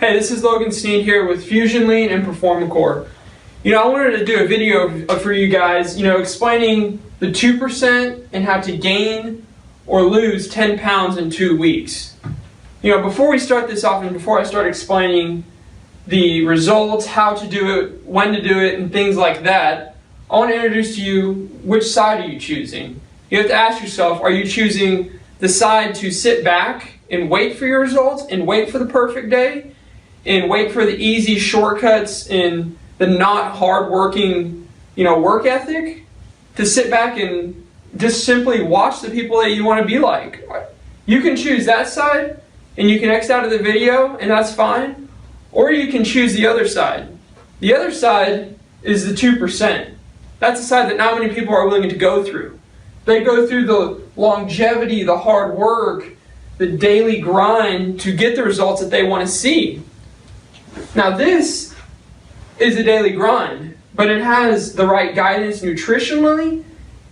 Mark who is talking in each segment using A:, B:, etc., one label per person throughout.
A: Hey, this is Logan Sneed here with Fusion Lean and Performacore. I wanted to do a video for you guys, explaining the 2% and how to gain or lose 10 pounds in 2 weeks. Before we start this off and before I start explaining the results, how to do it, when to do it, and things like that, I want to introduce to you which side are you choosing. You have to ask yourself, are you choosing the side to sit back and wait for your results and wait for the perfect day and wait for the easy shortcuts and the not hard-working, work ethic, to sit back and just simply watch the people that you want to be like? You can choose that side and you can X out of the video and that's fine, or you can choose the other side. The other side is the 2%. That's the side that not many people are willing to go through. They go through the longevity, the hard work, the daily grind to get the results that they want to see. Now this is a daily grind, but it has the right guidance nutritionally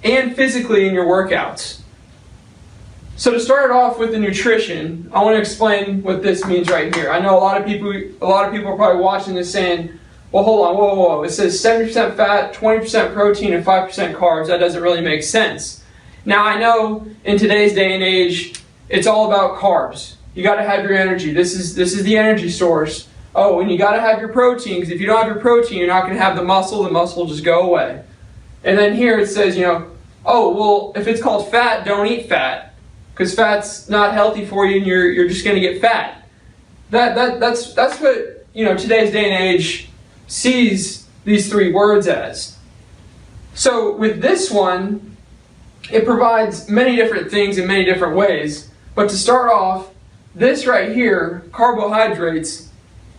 A: and physically in your workouts. So to start off with the nutrition, I want to explain what this means right here. I know a lot of people are probably watching this saying, well, hold on, whoa. It says 70% fat, 20% protein, and 5% carbs. That doesn't really make sense. Now I know in today's day and age, it's all about carbs. You got to have your energy. This is the energy source. Oh, and you got to have your protein, because if you don't have your protein, you're not going to have the muscle will just go away. And then here it says, oh, well, if it's called fat, don't eat fat, because fat's not healthy for you and you're just going to get fat. That's what, today's day and age sees these three words as. So with this one, it provides many different things in many different ways. But to start off, this right here, carbohydrates,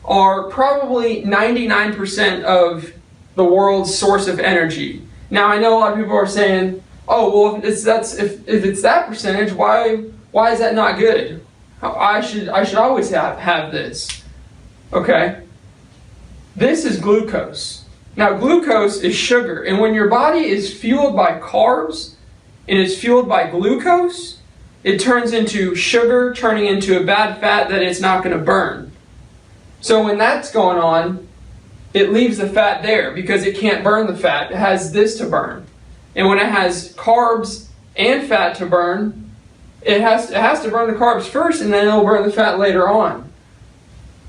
A: are probably 99% of the world's source of energy. Now I know a lot of people are saying, oh, well, if it's that percentage, why is that not good? I should always have this. Okay. This is glucose. Now glucose is sugar, and when your body is fueled by carbs and is fueled by glucose, it turns into sugar, turning into a bad fat that it's not going to burn. So when that's going on, it leaves the fat there because it can't burn the fat. It has this to burn. And when it has carbs and fat to burn, it has to burn the carbs first, and then it'll burn the fat later on.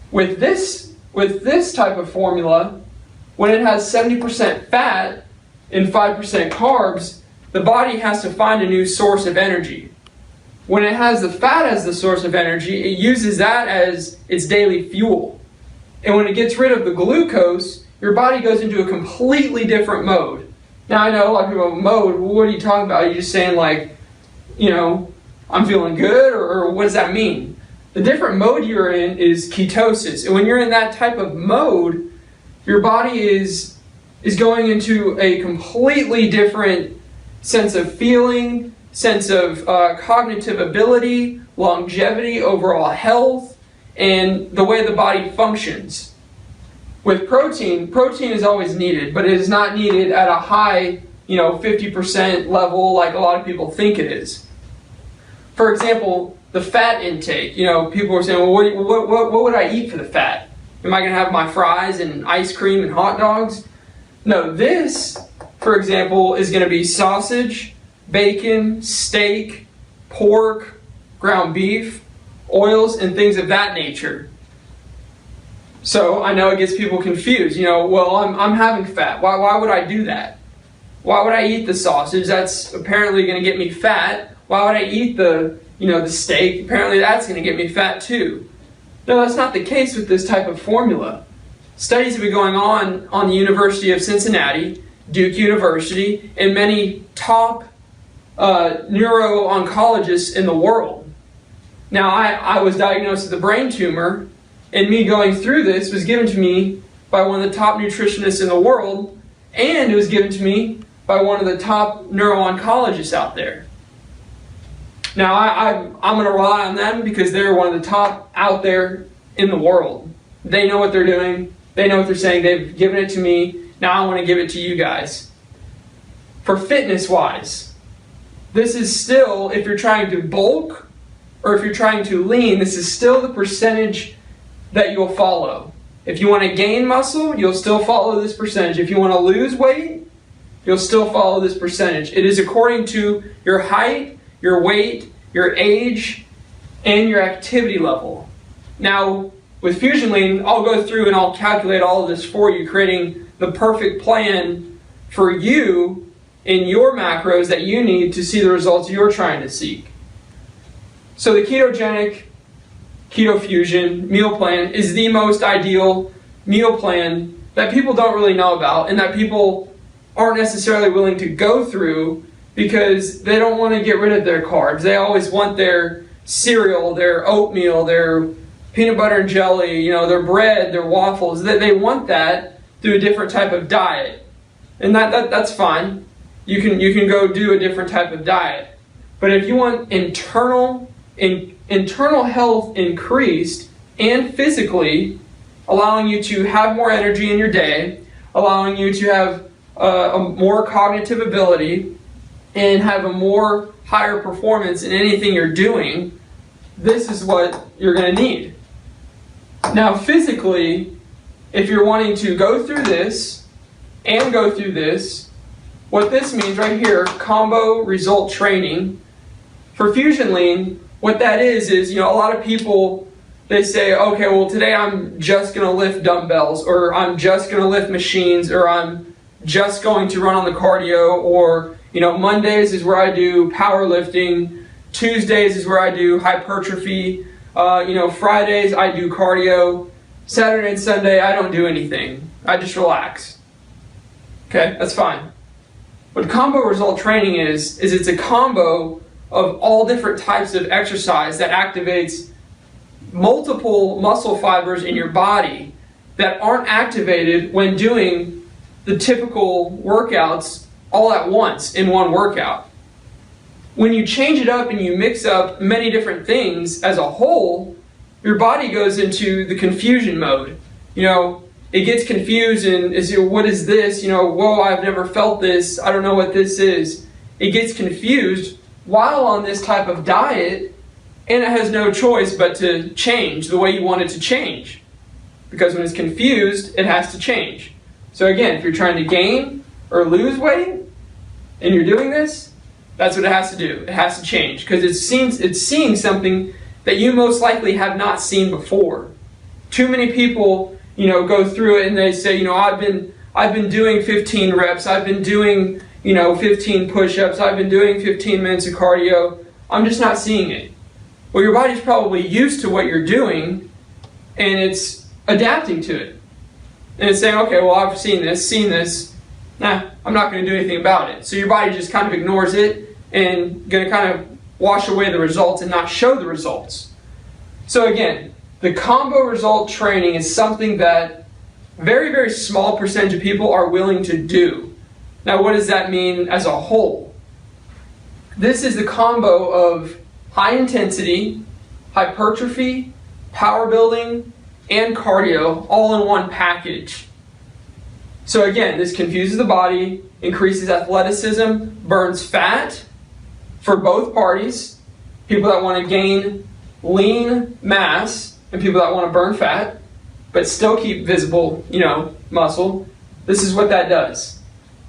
A: With this type of formula, when it has 70% fat and 5% carbs, the body has to find a new source of energy. When it has the fat as the source of energy, it uses that as its daily fuel. And when it gets rid of the glucose, your body goes into a completely different mode. Now I know a lot of people go, mode, what are you talking about? Are you just saying like, I'm feeling good, or what does that mean? The different mode you're in is ketosis. And when you're in that type of mode, your body is going into a completely different sense of feeling, sense of cognitive ability, longevity, overall health, and the way the body functions. With protein is always needed, but it is not needed at a high, 50% level like a lot of people think it is. For example, the fat intake. People are saying, well, what would I eat for the fat? Am I going to have my fries and ice cream and hot dogs? No, this, for example, is going to be sausage, bacon, steak, pork, ground beef, oils, and things of that nature. So I know it gets people confused. Well, I'm having fat. Why would I do that? Why would I eat the sausage? That's apparently going to get me fat. Why would I eat the steak? Apparently that's going to get me fat too. No, that's not the case with this type of formula. Studies have been going on the University of Cincinnati, Duke University, and many top neuro-oncologists in the world. Now, I was diagnosed with a brain tumor, and me going through this was given to me by one of the top nutritionists in the world, and it was given to me by one of the top neuro-oncologists out there. Now, I'm going to rely on them because they're one of the top out there in the world. They know what they're doing. They know what they're saying. They've given it to me. Now I want to give it to you guys. For fitness-wise, this is still, if you're trying to bulk or if you're trying to lean, this is still the percentage that you'll follow. If you want to gain muscle, you'll still follow this percentage. If you want to lose weight, you'll still follow this percentage. It is according to your height, your weight, your age, and your activity level. Now, with Fusion Lean, I'll go through and I'll calculate all of this for you, creating the perfect plan for you in your macros that you need to see the results you're trying to seek. So the ketogenic Keto Fusion meal plan is the most ideal meal plan that people don't really know about and that people aren't necessarily willing to go through because they don't want to get rid of their carbs. They always want their cereal, their oatmeal, their peanut butter and jelly, their bread, their waffles. They want that through a different type of diet. And that's fine. You can go do a different type of diet. But if you want internal health increased and physically, allowing you to have more energy in your day, allowing you to have a more cognitive ability, and have a more higher performance in anything you're doing, this is what you're going to need. Now, physically, if you're wanting to go through this and go through this, what this means right here, combo result training, for Fusion Lean, what that is a lot of people, they say, okay, well, today I'm just going to lift dumbbells, or I'm just going to lift machines, or I'm just going to run on the cardio, or, Mondays is where I do powerlifting, Tuesdays is where I do hypertrophy, Fridays I do cardio, Saturday and Sunday I don't do anything. I just relax. Okay, that's fine. What combo result training is it's a combo of all different types of exercise that activates multiple muscle fibers in your body that aren't activated when doing the typical workouts all at once in one workout. When you change it up and you mix up many different things as a whole, your body goes into the confusion mode. It gets confused and is, what is this? Whoa, I've never felt this. I don't know what this is. It gets confused while on this type of diet, and it has no choice but to change the way you want it to change. Because when it's confused, it has to change. So again, if you're trying to gain or lose weight, and you're doing this, that's what it has to do. It has to change, because it's seeing something that you most likely have not seen before. Too many people, go through it and they say, I've been doing 15 reps, I've been doing 15 push-ups, I've been doing 15 minutes of cardio, I'm just not seeing it. Well, your body's probably used to what you're doing, and it's adapting to it. And it's saying, okay, well, I've seen this, I'm not going to do anything about it. So your body just kind of ignores it and going to kind of wash away the results and not show the results. So again, the combo result training is something that very, very small percentage of people are willing to do. Now, what does that mean as a whole? This is the combo of high intensity, hypertrophy, power building, and cardio all in one package. So again, this confuses the body, increases athleticism, burns fat for both parties, people that want to gain lean mass and people that want to burn fat, but still keep visible, muscle. This is what that does.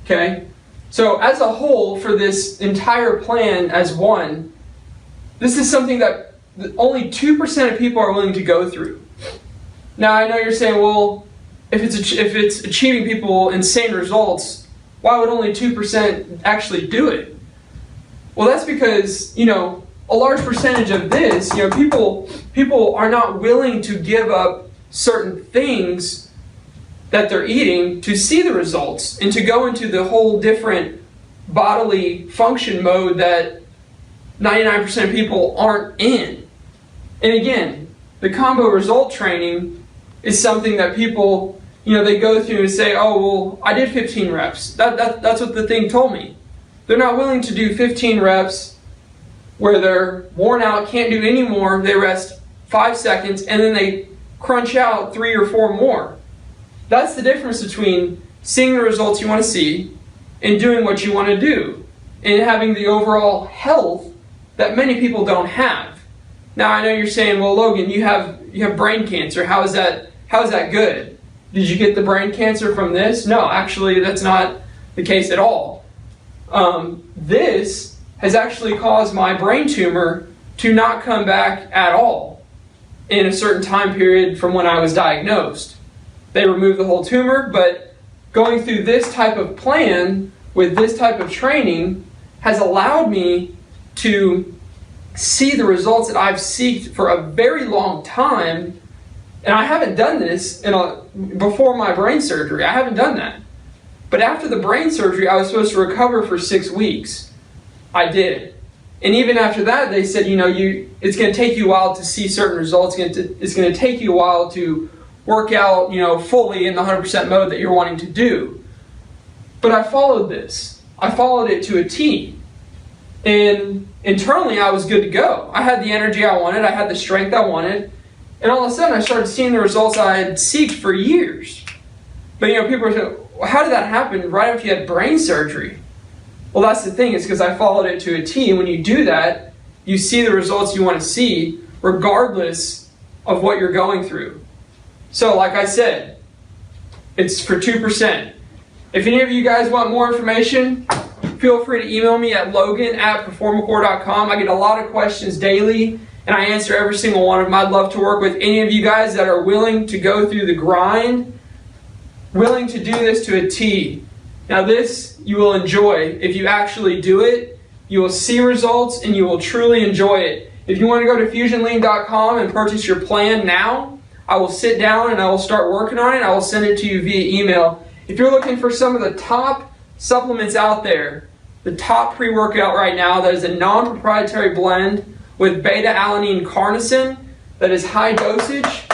A: Okay? So as a whole, for this entire plan as one, this is something that only 2% of people are willing to go through. Now, I know you're saying, well, if it's achieving people insane results, why would only 2% actually do it? Well, that's because, a large percentage of this, people are not willing to give up certain things that they're eating to see the results and to go into the whole different bodily function mode that 99% of people aren't in. And again, the combo result training is something that people, they go through and say, oh, well, I did 15 reps. That's what the thing told me. They're not willing to do 15 reps where they're worn out, can't do any more, they rest 5 seconds, and then they crunch out 3 or 4 more. That's the difference between seeing the results you want to see and doing what you want to do, and having the overall health that many people don't have. Now, I know you're saying, well, Logan, you have you have brain cancer. How is that good? Did you get the brain cancer from this? No, actually, that's not the case at all. This has actually caused my brain tumor to not come back at all in a certain time period from when I was diagnosed. They removed the whole tumor, but going through this type of plan with this type of training has allowed me to see the results that I've sought for a very long time. And I haven't done this before my brain surgery. I haven't done that. But after the brain surgery, I was supposed to recover for 6 weeks. I did. And even after that, they said, it's going to take you a while to see certain results. It's going to take you a while to work out, fully in the 100% mode that you're wanting to do. But I followed this. I followed it to a T. And internally, I was good to go. I had the energy I wanted. I had the strength I wanted. And all of a sudden, I started seeing the results I had sought for years. But people are saying, well, how did that happen right after you had brain surgery? Well, that's the thing. It's because I followed it to a T. And when you do that, you see the results you want to see, regardless of what you're going through. So, like I said, it's for 2%. If any of you guys want more information, feel free to email me at logan@performacore.com. I get a lot of questions daily, and I answer every single one of them. I'd love to work with any of you guys that are willing to go through the grind, willing to do this to a T. Now this you will enjoy. If you actually do it, you will see results and you will truly enjoy it. If you want to go to fusionlean.com and purchase your plan now, I will sit down and I will start working on it. I will send it to you via email. If you're looking for some of the top supplements out there, the top pre-workout right now that is a non-proprietary blend with beta-alanine carnosine that is high dosage,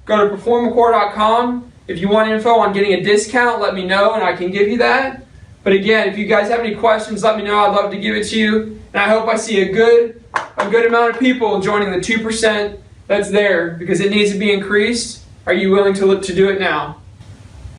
A: go to performacore.com. If you want info on getting a discount, let me know and I can give you that. But again, if you guys have any questions, let me know. I'd love to give it to you. And I hope I see a good amount of people joining the 2% that's there, because it needs to be increased. Are you willing to do it now?